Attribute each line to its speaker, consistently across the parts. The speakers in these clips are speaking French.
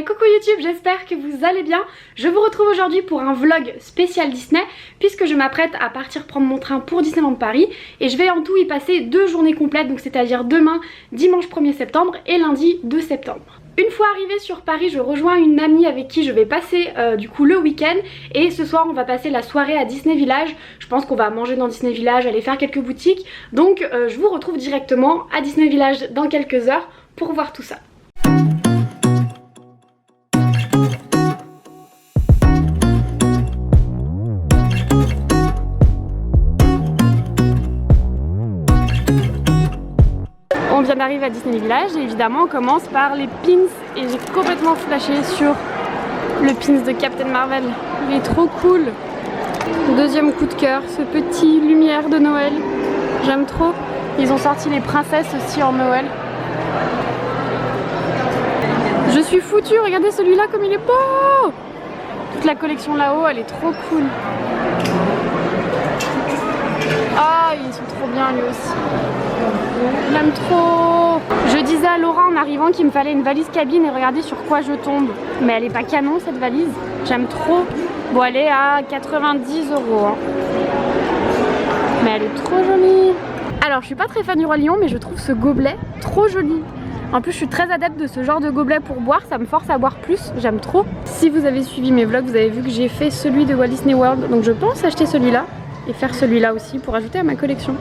Speaker 1: Coucou YouTube, j'espère que vous allez bien. Je vous retrouve aujourd'hui pour un vlog spécial Disney puisque je m'apprête à partir prendre mon train pour Disneyland Paris et je vais en tout y passer 2 journées complètes, donc c'est-à-dire demain dimanche 1er septembre et lundi 2 septembre. Une fois arrivée sur Paris, je rejoins une amie avec qui je vais passer du coup le week-end et ce soir on va passer la soirée à Disney Village. Je pense qu'on va manger dans Disney Village, aller faire quelques boutiques, donc je vous retrouve directement à Disney Village dans quelques heures pour voir tout ça. On vient d'arriver à Disney Village et évidemment on commence par les pins et j'ai complètement flashé sur le pins de Captain Marvel. Il est trop cool. Deuxième coup de cœur, ce petit lumière de Noël. J'aime trop. Ils ont sorti les princesses aussi en Noël. Je suis foutue, regardez celui-là comme il est beau. Toute la collection là-haut, elle est trop cool. Ah, ils sont trop bien lui aussi. J'aime trop. Je disais à Laura en arrivant qu'il me fallait une valise cabine et regardez sur quoi je tombe. Mais elle est pas canon cette valise. J'aime trop. Bon, elle est à 90 €. Hein. Mais elle est trop jolie. Alors je suis pas très fan du Roi Lion mais je trouve ce gobelet trop joli. En plus je suis très adepte de ce genre de gobelet pour boire, ça me force à boire plus, j'aime trop. Si vous avez suivi mes vlogs, vous avez vu que j'ai fait celui de Walt Disney World, donc je pense acheter celui-là et faire celui-là aussi pour ajouter à ma collection.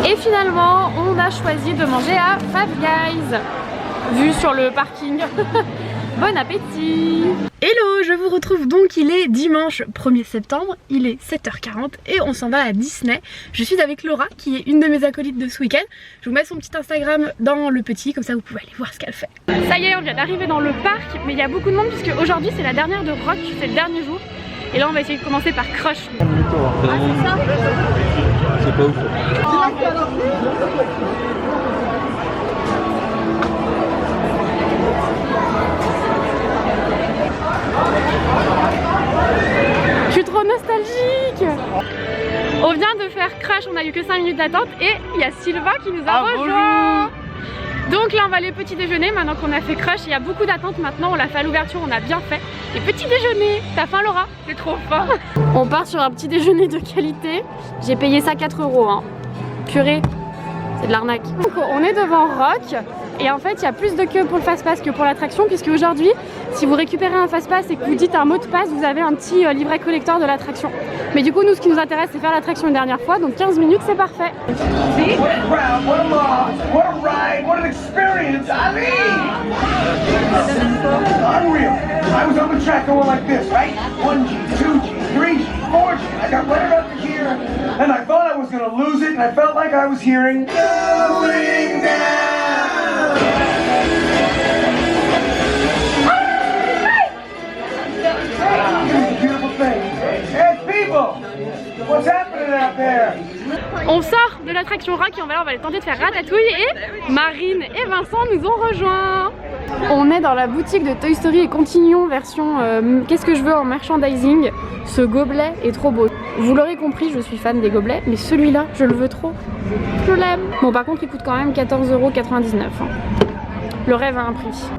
Speaker 1: Et finalement on a choisi de manger à Five Guys, vu sur le parking. Bon appétit! Hello, je vous retrouve donc, il est dimanche 1er septembre, il est 7h40 et on s'en va à Disney. Je suis avec Laura qui est une de mes acolytes de ce week-end. Je vous mets son petit Instagram dans le petit, comme ça vous pouvez aller voir ce qu'elle fait. Ça y est, on vient d'arriver dans le parc, mais il y a beaucoup de monde puisque aujourd'hui c'est la dernière de Rock, c'est le dernier jour. Et là on va essayer de commencer par Crush. Ah c'est ça?
Speaker 2: C'est pas ouf.
Speaker 1: Je suis trop nostalgique. On vient de faire Crash, on a eu que 5 minutes d'attente et il y a Sylvain qui nous a rejoint. Donc là on va aller petit déjeuner maintenant qu'on a fait Crush. Il y a beaucoup d'attentes maintenant, on l'a fait à l'ouverture, on a bien fait. Et petit déjeuner, t'as faim Laura? C'est trop faim. On part sur un petit déjeuner de qualité. J'ai payé ça 4 €. Hein. Purée, c'est de l'arnaque. Donc on est devant Rock. Et en fait il y a plus de queue pour le fast-pass que pour l'attraction, puisque aujourd'hui si vous récupérez un fast-pass et que vous dites un mot de passe, vous avez un petit livret collector de l'attraction. Mais du coup nous ce qui nous intéresse c'est faire l'attraction une dernière fois, donc 15 minutes c'est parfait. On sort de l'attraction Rock et on va aller tenter de faire Ratatouille et Marine et Vincent nous ont rejoints. On est dans la boutique de Toy Story et continuons version qu'est-ce que je veux en merchandising. Ce gobelet est trop beau. Vous l'aurez compris, je suis fan des gobelets, mais celui-là, je le veux trop. Je l'aime. Bon par contre il coûte quand même 14,99 €. Hein. Le rêve a un prix.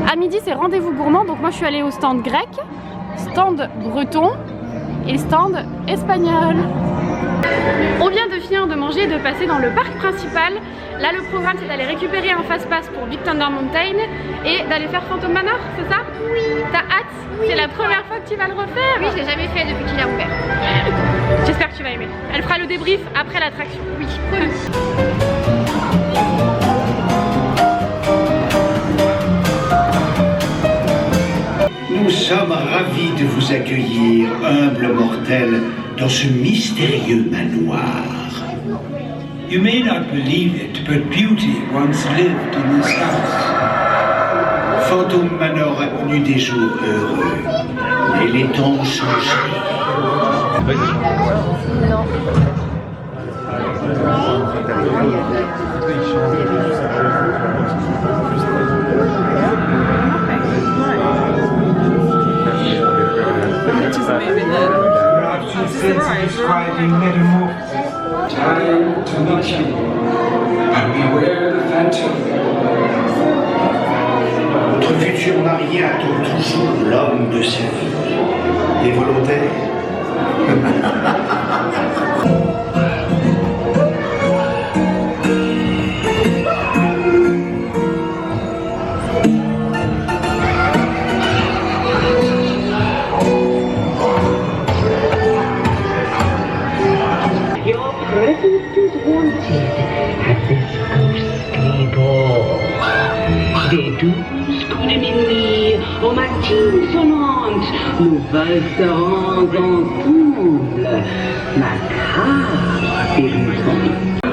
Speaker 1: À midi c'est rendez-vous gourmand, donc moi je suis allée au stand grec, stand breton et stand espagnol. On vient de finir de manger et de passer dans le parc principal. Là le programme c'est d'aller récupérer un fast-pass pour Big Thunder Mountain et d'aller faire Phantom Manor, c'est ça? Oui. T'as hâte? Oui. C'est la première fois que tu vas le refaire? Oui, je l'ai jamais fait depuis qu'il a ouvert. J'espère que tu vas aimer. Elle fera le débrief après l'attraction. Oui, promis.
Speaker 3: Nous sommes ravis de vous accueillir, humbles mortels, dans ce mystérieux manoir.
Speaker 4: You may not believe it, but beauty once lived in this house.
Speaker 3: Phantom Manor a connu des jours heureux, mais les temps ont changé.
Speaker 2: Non.
Speaker 5: pictures are moving then.
Speaker 4: Perhaps your senses describing metamorphosis. Time to meet you. But beware the phantom.
Speaker 3: Votre futur marié attend toujours l'homme de sa vie. Et volontaire.
Speaker 6: Your presence is wanted at this ghostly ball. Des douces coups de minuit aux matines sonnantes, nous valserons ensemble, macabre et luisante.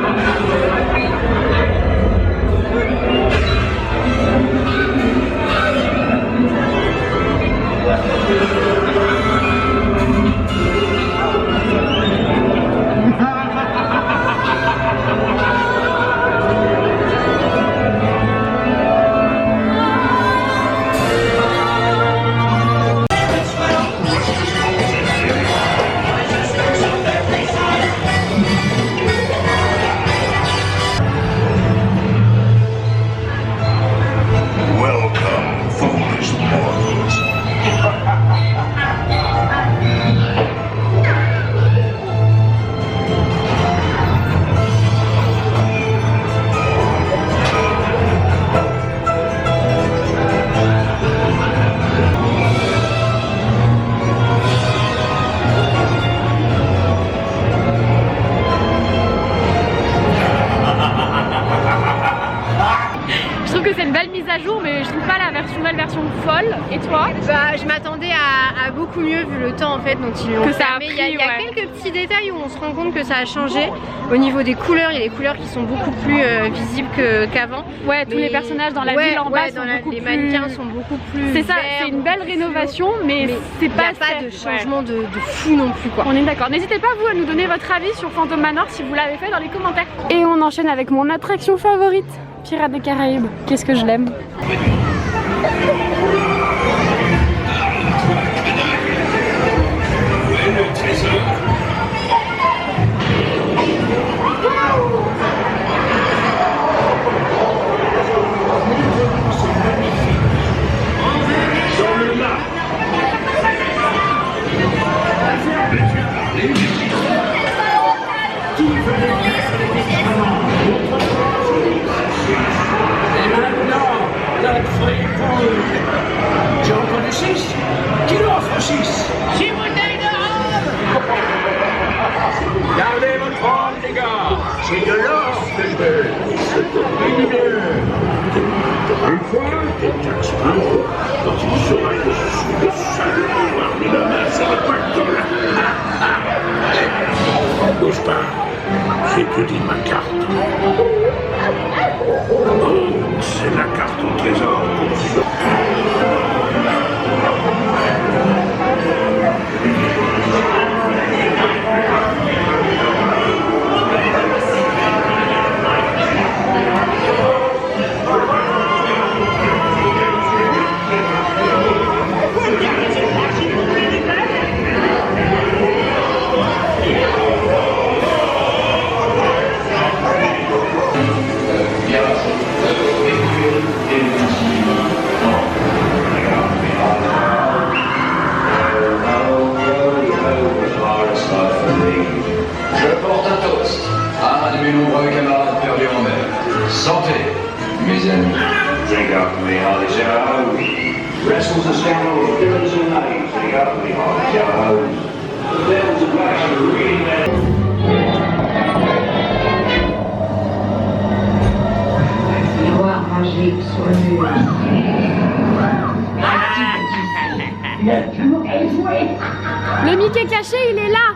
Speaker 3: Welcome, foolish mortals.
Speaker 1: Je trouve que c'est une belle mise à jour, mais je trouve pas la nouvelle version folle. Et toi?
Speaker 7: Bah, je m'attendais à beaucoup mieux vu le temps en fait dont ils l'ont
Speaker 1: Que ça a
Speaker 7: fermé.
Speaker 1: pris,
Speaker 7: Il y a quelques petits détails où on se rend compte que ça a changé. Au niveau des couleurs, il y a des couleurs qui sont beaucoup plus visibles qu'avant.
Speaker 1: Ouais, tous les personnages dans la ville en bas sont beaucoup
Speaker 7: les
Speaker 1: plus...
Speaker 7: mannequins sont beaucoup plus
Speaker 1: C'est ça,
Speaker 7: verts,
Speaker 1: c'est une belle rénovation, mais c'est
Speaker 7: il n'y a pas
Speaker 1: fait.
Speaker 7: de changement de fou non plus quoi.
Speaker 1: On est d'accord. N'hésitez pas vous à nous donner votre avis sur Phantom Manor si vous l'avez fait dans les commentaires. Et on enchaîne avec mon attraction favorite, Pirates des Caraïbes. Qu'est-ce que je l'aime.
Speaker 4: J'en connais 6. Qui l'offre 6? 6 bouteilles de rhum. Gardez votre rhum, les gars. C'est de l'or que je veux. Une fois, Jack Sparrow, quand il saura que je suis le seul à avoir mis la main sur le pactole. Bouge pas. J'ai que dit ma carte. Oh, c'est la carte au trésor pour vous.
Speaker 8: Je porte un toast à un de mes nombreux camarades perdus en mer. Santé, mes amis.
Speaker 3: Drink up, me hearty fellows. Wrestles the scoundrels, villains and knaves. Drink up, me hearty fellows. The bells of Black are reading their...
Speaker 6: Miroir magique sur le mur. Le tour est joué.
Speaker 1: Le Mickey caché, il est là.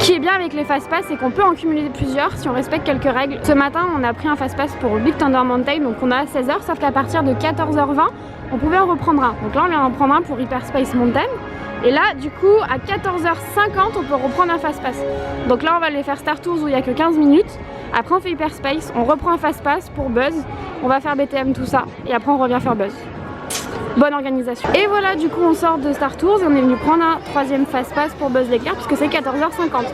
Speaker 1: Ce qui est bien avec les fast-pass, c'est qu'on peut en cumuler plusieurs si on respecte quelques règles. Ce matin, on a pris un fast-pass pour Big Thunder Mountain, donc on a à 16h, sauf qu'à partir de 14h20, on pouvait en reprendre un. Donc là, on vient en prendre un pour Hyperspace Mountain. Et là, du coup, à 14h50, on peut reprendre un fast-pass. Donc là, on va aller faire Star Tours où il n'y a que 15 minutes. Après, on fait Hyperspace, on reprend un fast-pass pour Buzz. On va faire BTM, tout ça. Et après, on revient faire Buzz. Bonne organisation. Et voilà, du coup, on sort de Star Tours et on est venu prendre un troisième fast-pass pour Buzz l'éclair puisque c'est 14h50.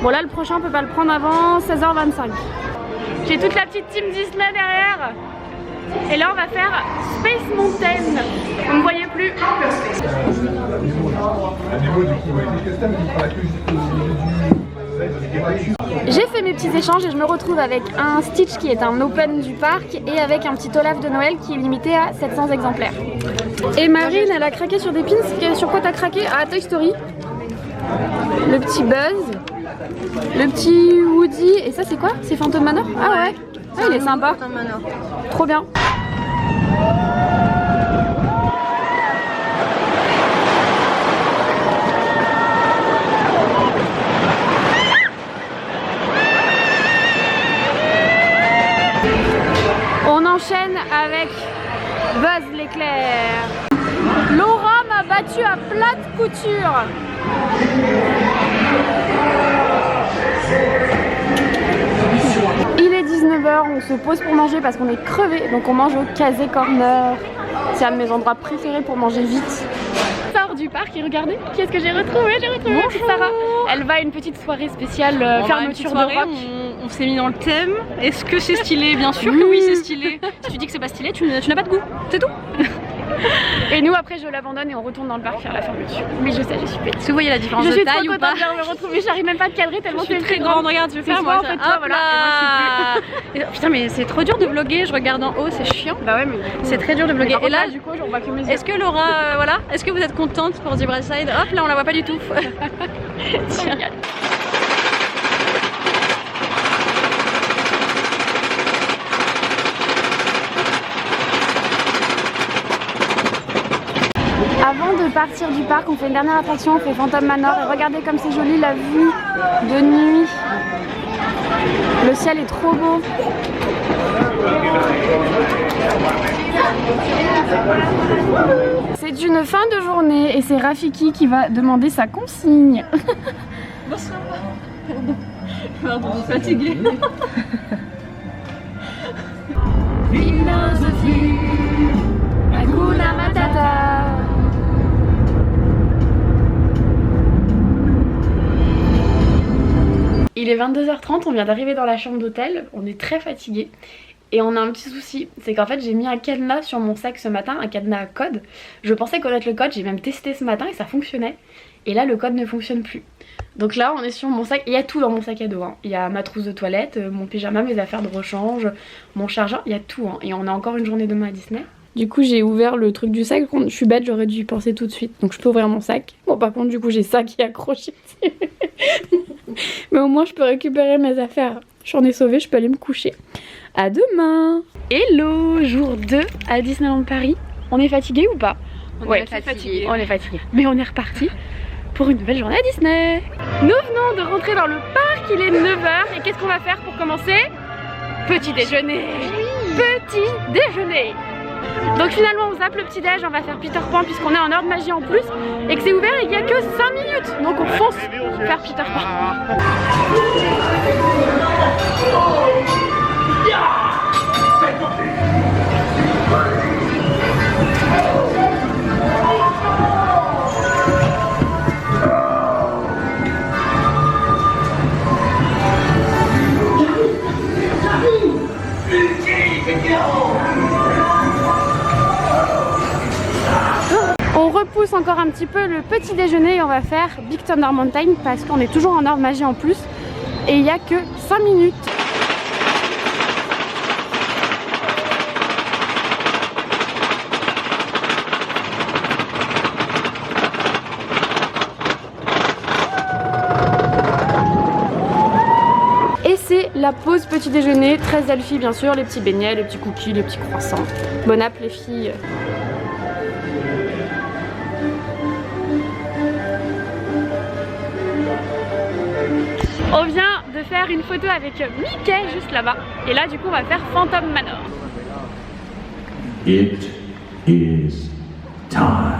Speaker 1: Bon, là, le prochain, on peut pas le prendre avant 16h25. J'ai toute la petite team Disney derrière. Et là on va faire Space Mountain. Vous ne voyez plus. J'ai fait mes petits échanges et je me retrouve avec un Stitch qui est un open du parc et avec un petit Olaf de Noël qui est limité à 700 exemplaires. Et Marine, elle a craqué sur des pins. Sur quoi t'as craqué? Ah, Toy Story. Le petit Buzz. Le petit Woody. Et ça c'est quoi? C'est Phantom Manor? Ah ouais. Ah, il est sympa. Trop bien. On enchaîne avec Buzz l'éclair. Laura m'a battu à plate couture. Il est 19h, on se pose pour manger parce qu'on est crevé, donc on mange au Casé Corner. C'est un de mes endroits préférés pour manger vite. Sors du parc et regardez, qu'est-ce que j'ai retrouvé? Bonjour Sarah. Elle va à une petite soirée spéciale fermeture de rock.
Speaker 5: On s'est mis dans le thème. Est-ce que c'est stylé? Bien sûr que oui, c'est stylé. Si tu dis que c'est pas stylé, tu n'as pas de goût, c'est tout.
Speaker 1: Et nous après je l'abandonne et on retourne dans le parc faire la fermeture. Oui je sais, je suis petite.
Speaker 5: Est-ce que vous voyez la différence de taille ou pas?
Speaker 1: Je suis trop contente de me retrouver, j'arrive même pas à te cadrer tellement
Speaker 5: c'est très grande. Regarde, je vais faire moi.
Speaker 1: En fait, toi, voilà, et moi,
Speaker 5: et putain mais c'est trop dur de vlogger, je regarde en haut, c'est chiant.
Speaker 1: Bah ouais mais
Speaker 5: c'est très dur de vlogger. Et là
Speaker 1: du coup on voit que mes yeux.
Speaker 5: Est-ce que Laura, voilà, est-ce que vous êtes contente pour Zebraside? Hop là on la voit pas du tout. Tiens.
Speaker 1: Avant de partir du parc, on fait une dernière attraction, on fait Phantom Manor et regardez comme c'est joli la vue de nuit. Le ciel est trop beau. C'est une fin de journée et c'est Rafiki qui va demander sa consigne.
Speaker 5: Bonsoir. Pardon, je suis fatiguée.
Speaker 1: Philosophie, Hakuna Matata. Il est 22h30, on vient d'arriver dans la chambre d'hôtel, on est très fatigué et on a un petit souci, c'est qu'en fait j'ai mis un cadenas sur mon sac ce matin, un cadenas à code. Je pensais connaître le code, j'ai même testé ce matin et ça fonctionnait. Et là le code ne fonctionne plus. Donc là on est sur mon sac, il y a tout dans mon sac à dos, hein. Il y a ma trousse de toilette, mon pyjama, mes affaires de rechange, mon chargeur, il y a tout, hein. Et on a encore une journée demain à Disney. Du coup j'ai ouvert le truc du sac, je suis bête, j'aurais dû y penser tout de suite. Donc je peux ouvrir mon sac. Bon par contre du coup j'ai ça qui est accroché dessus. Mais au moins je peux récupérer mes affaires. J'en ai sauvé, je peux aller me coucher. À demain. Hello, jour 2 à Disneyland Paris. On est fatigué ou pas?
Speaker 5: On est fatigué.
Speaker 1: On est fatigué. Mais on est reparti pour une nouvelle journée à Disney. Nous venons de rentrer dans le parc, il est 9h et qu'est-ce qu'on va faire pour commencer? Petit déjeuner. Petit déjeuner. Donc finalement on zappe le petit déj, on va faire Peter Pan puisqu'on est en heure de magie en plus et que c'est ouvert et qu'il n'y a que 5 minutes. Donc on fonce faire Peter Pan. On repousse encore un petit peu le petit déjeuner et on va faire Big Thunder Mountain parce qu'on est toujours en heure de magie en plus et il n'y a que 5 minutes. Et c'est la pause petit déjeuner, très healthy bien sûr, les petits beignets, les petits cookies, les petits croissants. Bon app les filles. On vient de faire une photo avec Mickey juste là-bas. Et là, du coup, on va faire Phantom Manor.
Speaker 3: It is time.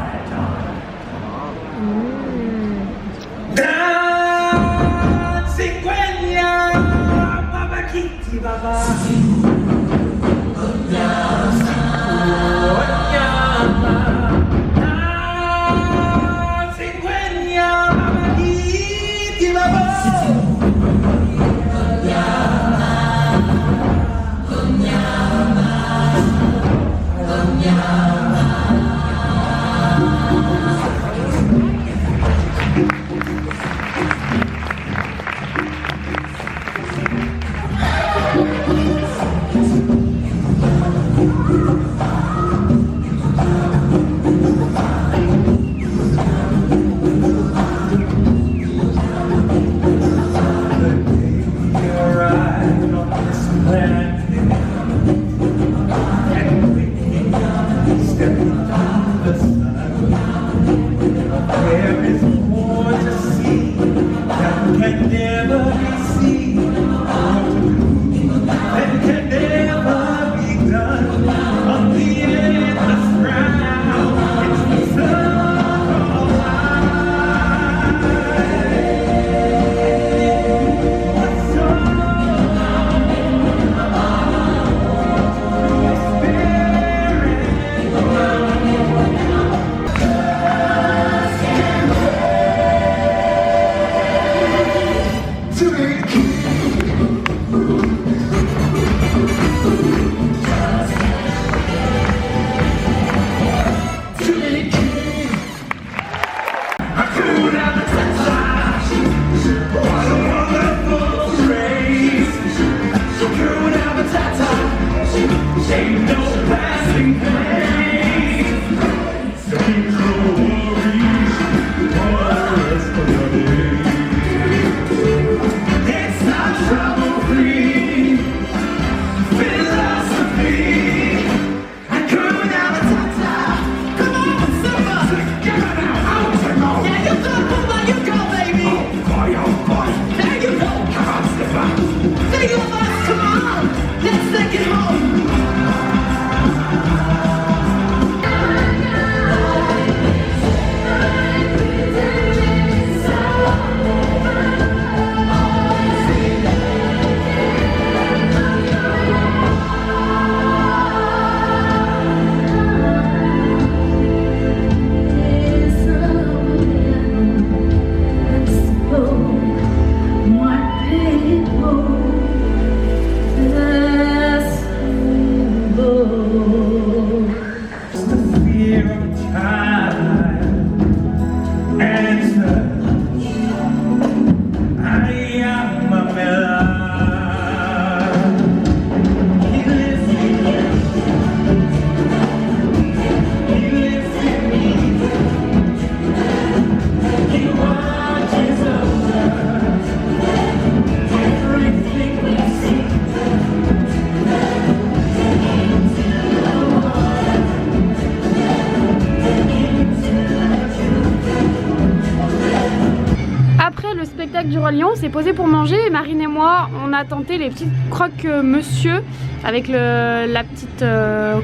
Speaker 1: Du Roi Lion, on s'est posé pour manger et Marine et moi on a tenté les petites croques monsieur avec la petite,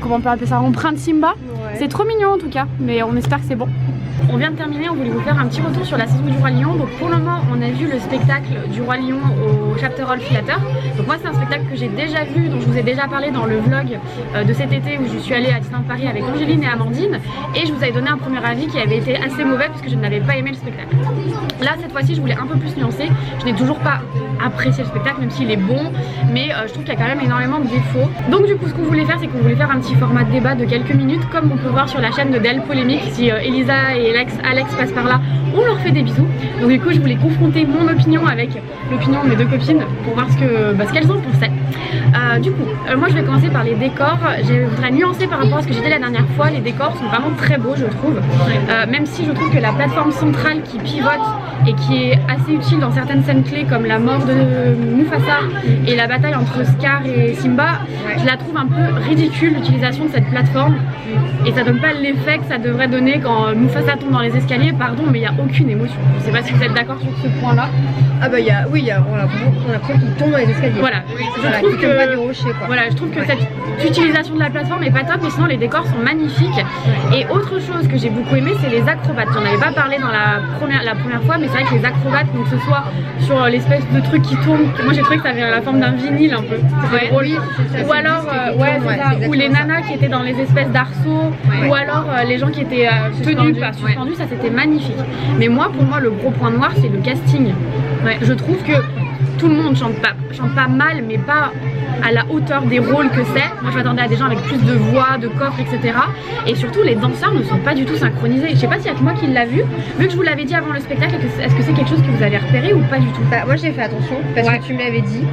Speaker 1: comment on peut appeler ça, empreinte Simba. Ouais. C'est trop mignon en tout cas, mais on espère que c'est bon. On vient de terminer, on voulait vous faire un petit retour sur la saison du Roi Lion. Donc pour le moment on a vu le spectacle du Roi Lion au Chapter Hall Theater. Donc moi c'est un spectacle que j'ai déjà vu, dont je vous ai déjà parlé dans le vlog de cet été où je suis allée à Disneyland Paris avec Angéline et Amandine. Et je vous avais donné un premier avis qui avait été assez mauvais parce que je n'avais pas aimé le spectacle. Là cette fois-ci je voulais un peu plus nuancer. Je n'ai toujours pas apprécié le spectacle même s'il est bon, mais je trouve qu'il y a quand même énormément de défauts. Donc du coup ce qu'on voulait faire, c'est qu'on voulait faire un petit format de débat de quelques minutes comme on peut voir sur la chaîne de Del Polémique. Si Elisa et Alex passent par là, on leur fait des bisous. Donc du coup je voulais confronter mon opinion avec l'opinion de mes deux copines pour voir ce qu'elles en pensaient. Du coup moi je vais commencer par les décors. Je voudrais nuancer par rapport à ce que j'ai dit la dernière fois. Les décors sont vraiment très beaux je trouve, même si je trouve que la plateforme centrale qui pivote et qui est assez utile dans certaines scènes clés comme la mort de Mufasa et la bataille entre Scar et Simba, je la trouve un peu ridicule l'utilisation de cette plateforme et ça donne pas l'effet que ça devrait donner quand Mufasa Nana tombe dans les escaliers, pardon, mais il n'y a aucune émotion. Je sais pas si vous êtes d'accord sur ce point-là.
Speaker 7: Ah bah on a l'impression qu'il tombe dans les escaliers.
Speaker 1: Voilà,
Speaker 7: je trouve que pas du rocher, quoi.
Speaker 1: Voilà, je trouve que cette utilisation de la plateforme est pas top, mais sinon les décors sont magnifiques. Et autre chose que j'ai beaucoup aimé, c'est les acrobates. J'en avais pas parlé dans la première fois, mais c'est vrai que les acrobates, donc que ce soit sur l'espèce de truc qui tourne, moi j'ai trouvé que ça avait la forme d'un vinyle un peu. C'était drôle. Ou alors, ou les nanas qui étaient dans les espèces d'arceaux, ou alors les gens qui étaient tenus, pas suspendus, ça c'était magnifique. Mais moi, pour moi, le gros point noir, c'est le casting. Je trouve que tout le monde chante pas mal, mais pas à la hauteur des rôles que c'est. Moi je m'attendais à des gens avec plus de voix, de coffre, etc. Et surtout les danseurs ne sont pas du tout synchronisés. Je sais pas s'il y a que moi qui l'a vu. Vu que je vous l'avais dit avant le spectacle, est-ce que c'est quelque chose que vous avez repéré ou pas du tout?
Speaker 7: Bah, moi j'ai fait attention parce que tu me l'avais dit.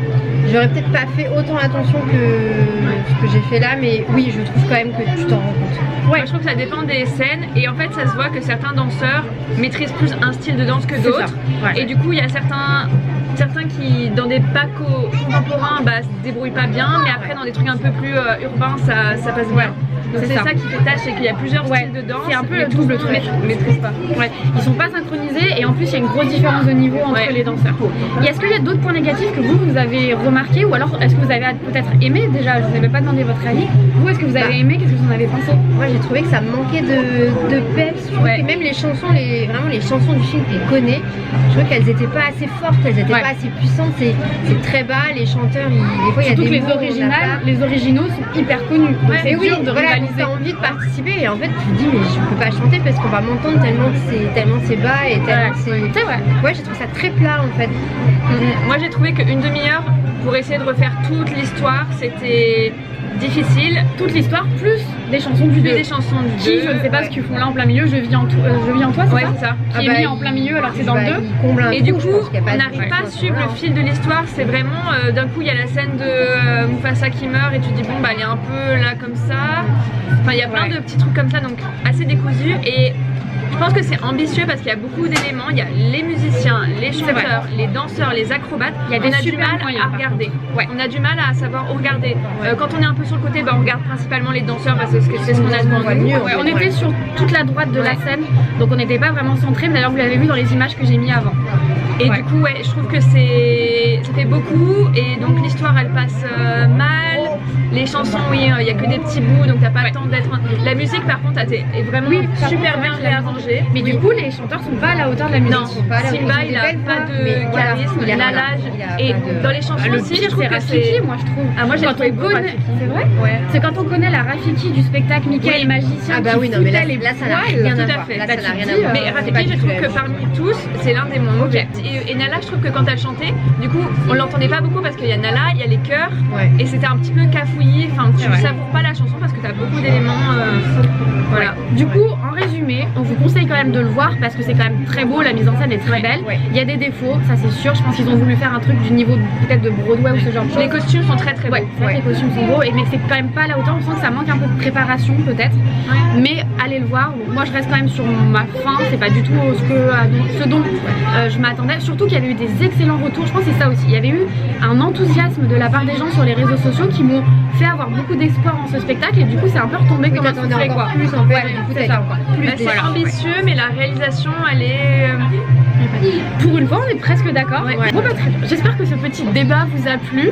Speaker 7: J'aurais peut-être pas fait autant attention que ce que j'ai fait là, mais oui, je trouve quand même que tu t'en rends compte.
Speaker 5: Ouais, je trouve que ça dépend des scènes et en fait ça se voit que certains danseurs maîtrisent plus un style de danse que d'autres. Et du coup il y a certains qui dans des pacos contemporains se débrouillent pas bien, mais après dans des trucs un peu plus urbains ça passe bien. Donc c'est ça qui fait tâche, c'est qu'il y a plusieurs styles de danse.
Speaker 1: C'est un peu le double truc.
Speaker 5: Maîtrise pas.
Speaker 1: Ouais, ils sont pas synchronisés et en plus il y a une grosse différence de niveau entre les danseurs. Et est-ce qu'il y a d'autres points négatifs que vous avez remarqués, ou alors est-ce que vous avez peut-être aimé déjà? Je vous avais pas demandé votre avis. Vous, est-ce que vous avez aimé? Qu'est-ce que vous en avez pensé?
Speaker 7: Moi j'ai trouvé que ça manquait de peps. Je trouvais que même les chansons, vraiment les chansons du film, je les connais. Je trouvais qu'elles étaient pas assez fortes, elles étaient pas assez puissantes. C'est très bas, les chanteurs, des fois il y a des mots,
Speaker 1: les originaux sont hyper connus. C'est dur de rivaliser.
Speaker 7: T'as envie de participer et en fait tu te dis mais je peux pas chanter parce qu'on va m'entendre tellement c'est bas et tellement c'est... Ouais, j'ai trouvé ça très plat en fait.
Speaker 5: Moi j'ai trouvé qu'une demi-heure pour essayer de refaire toute l'histoire c'était difficile.
Speaker 1: Toute l'histoire plus des chansons du 2.
Speaker 5: Des chansons du 2.
Speaker 1: Qui, je ne sais pas ce qu'ils font là en plein milieu, je vis en toi, c'est ça, Qui est mis en plein milieu alors que c'est dans le 2.
Speaker 5: Et du coup, on n'arrive pas à suivre le fil de l'histoire, c'est vraiment, d'un coup il y a la scène de Mufasa qui meurt et tu te dis bon bah elle est un peu là comme ça. Enfin il y a plein de petits trucs comme ça, donc assez décousu. Et je pense que c'est ambitieux parce qu'il y a beaucoup d'éléments, il y a les musiciens, les chanteurs, les danseurs, les acrobates.
Speaker 1: Il y a
Speaker 5: on a du mal à regarder. On a du mal à savoir où regarder. Quand on est un peu sur le côté, on regarde principalement les danseurs parce que c'est ce qu'on a devant nous.
Speaker 1: On était sur toute la droite de la scène, donc on n'était pas vraiment centré, mais d'ailleurs vous l'avez vu dans les images que j'ai mis avant.
Speaker 5: Et du coup, je trouve que ça fait beaucoup et donc l'histoire elle passe mal. Les chansons, il y a que des petits bouts, donc t'as pas le temps d'être... La musique par contre est vraiment super bien réarrangée.
Speaker 1: Mais du coup, les chanteurs sont pas à la hauteur de la musique.
Speaker 5: Non, Simba il a pas de charisme, Nala, et dans les chansons
Speaker 1: le
Speaker 5: aussi,
Speaker 1: pire
Speaker 5: je trouve
Speaker 1: c'est
Speaker 5: que
Speaker 1: Rafiki, moi je trouve.
Speaker 5: Ah moi j'ai trouvé beau Rafiki.
Speaker 1: C'est vrai. C'est quand on connaît la Rafiki du spectacle Michael Magicien.
Speaker 7: Ah bah oui, non mais là ça n'a rien à voir.
Speaker 5: Là ça n'a rien à voir. Mais Rafiki, je trouve que parmi tous, c'est l'un des moins mauvais. Et Nala, je trouve que quand elle chantait, du coup, on l'entendait pas beaucoup parce qu'il y a Nala, il y a les chœurs, et c'était un petit peu cafouillis. Enfin, tu savoures pas la chanson parce que t'as beaucoup d'éléments. Voilà.
Speaker 1: Du coup, en résumé, on vous conseille quand même de le voir parce que c'est quand même très beau, la mise en scène est très belle. Il y a des défauts, ça c'est sûr. Je pense qu'ils ont voulu faire un truc du niveau peut-être de Broadway ou ce genre de choses.
Speaker 5: Les costumes sont très beaux.
Speaker 1: C'est vrai que les costumes sont beaux, mais c'est quand même pas à la hauteur. On sent que ça manque un peu de préparation peut-être. Mais allez le voir. Donc, moi je reste quand même sur ma faim. C'est pas du tout ce dont je m'attendais. Surtout qu'il y avait eu des excellents retours. Je pense que c'est ça aussi. Il y avait eu un enthousiasme de la part des gens sur les réseaux sociaux qui m'ont fait avoir beaucoup d'espoir en ce spectacle et du coup c'est un peu retombé comme un soufflet quoi.
Speaker 7: Plus en fait, du coup
Speaker 1: c'est ça.
Speaker 5: C'est ambitieux mais la réalisation elle est...
Speaker 1: Pour une fois on est presque d'accord. Bon, bah, très bien. J'espère que ce petit débat vous a plu.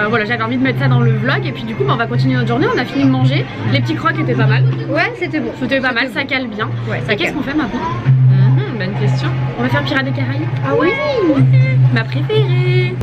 Speaker 1: Voilà, j'avais envie de mettre ça dans le vlog et puis du coup on va continuer notre journée. On a fini de manger. Les petits crocs étaient pas mal.
Speaker 7: Ouais, c'était bon.
Speaker 1: C'était pas mal, ça cale bien. Qu'est-ce qu'on fait maintenant?
Speaker 5: Bonne question.
Speaker 1: On va faire Pirates des Caraïbes.
Speaker 7: Ah oui,
Speaker 1: ma préférée.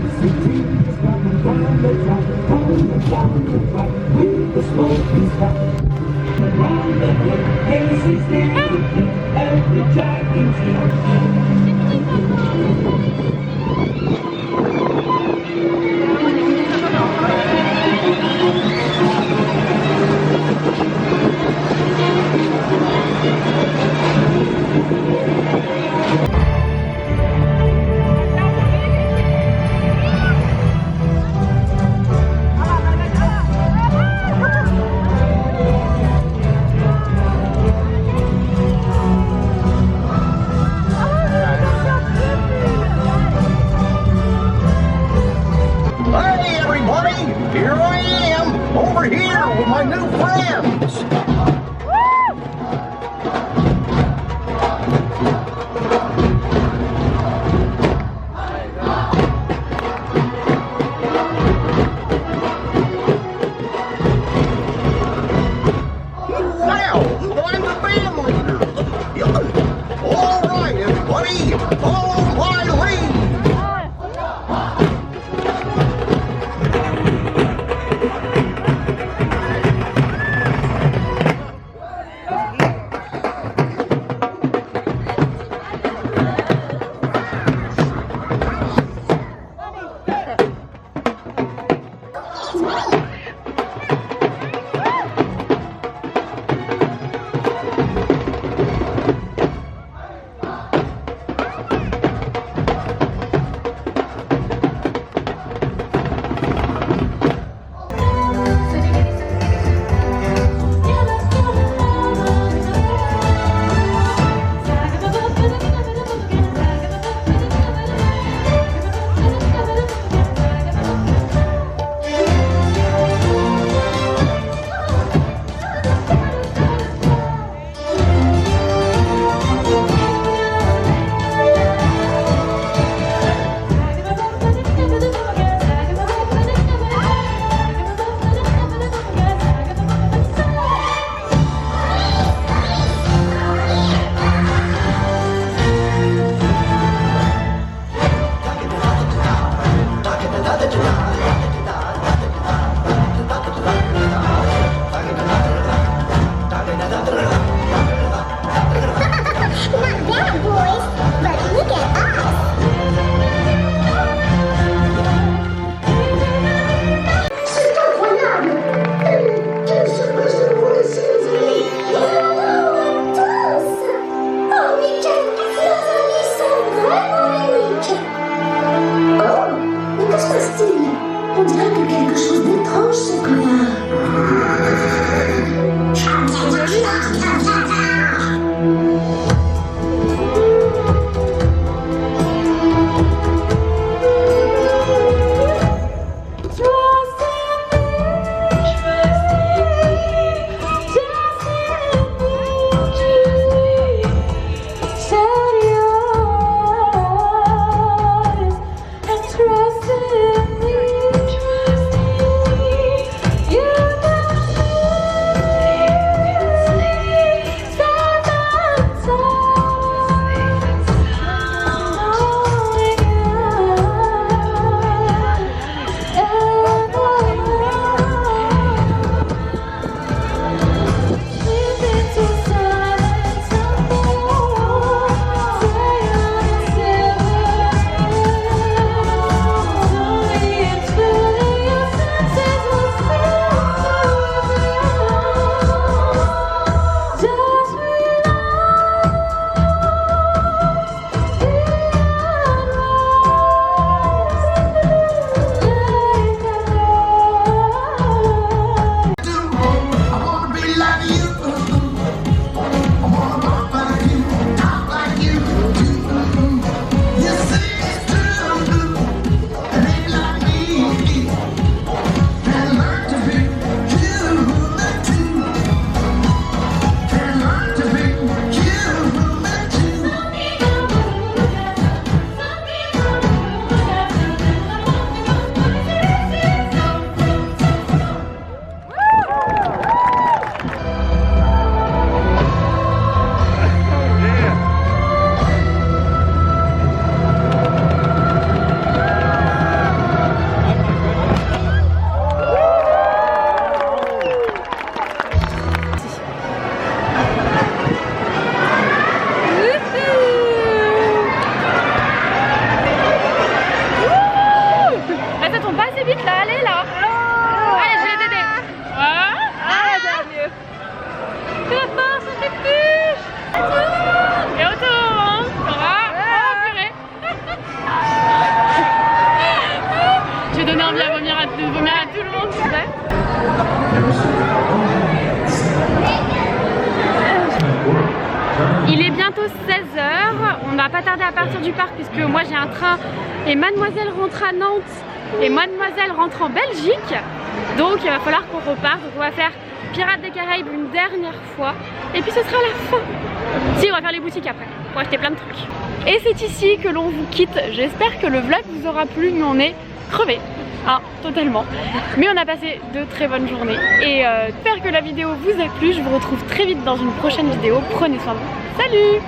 Speaker 9: Hey everybody, here I am, over here with my new friends.
Speaker 1: aller là. Allez, je vais les aider. Voilà. Ça va mieux. C'est la force, on fait plus. Et autour, hein. Ça va. Oh, purée. Je vais donner envie de vomir à tout le monde, tu sais. Il est bientôt 16h, on va pas tarder à partir du parc puisque moi j'ai un train et mademoiselle rentre à Nantes et mademoiselle rentre en Belgique. Donc il va falloir qu'on reparte, donc on va faire Pirates des Caraïbes une dernière fois et puis ce sera la fin. Si, on va faire les boutiques après pour acheter plein de trucs. Et c'est ici que l'on vous quitte, j'espère que le vlog vous aura plu mais on est crevés. Ah, totalement. Mais on a passé de très bonnes journées et j'espère que la vidéo vous a plu. Je vous retrouve très vite dans une prochaine vidéo. Prenez soin de vous. Salut!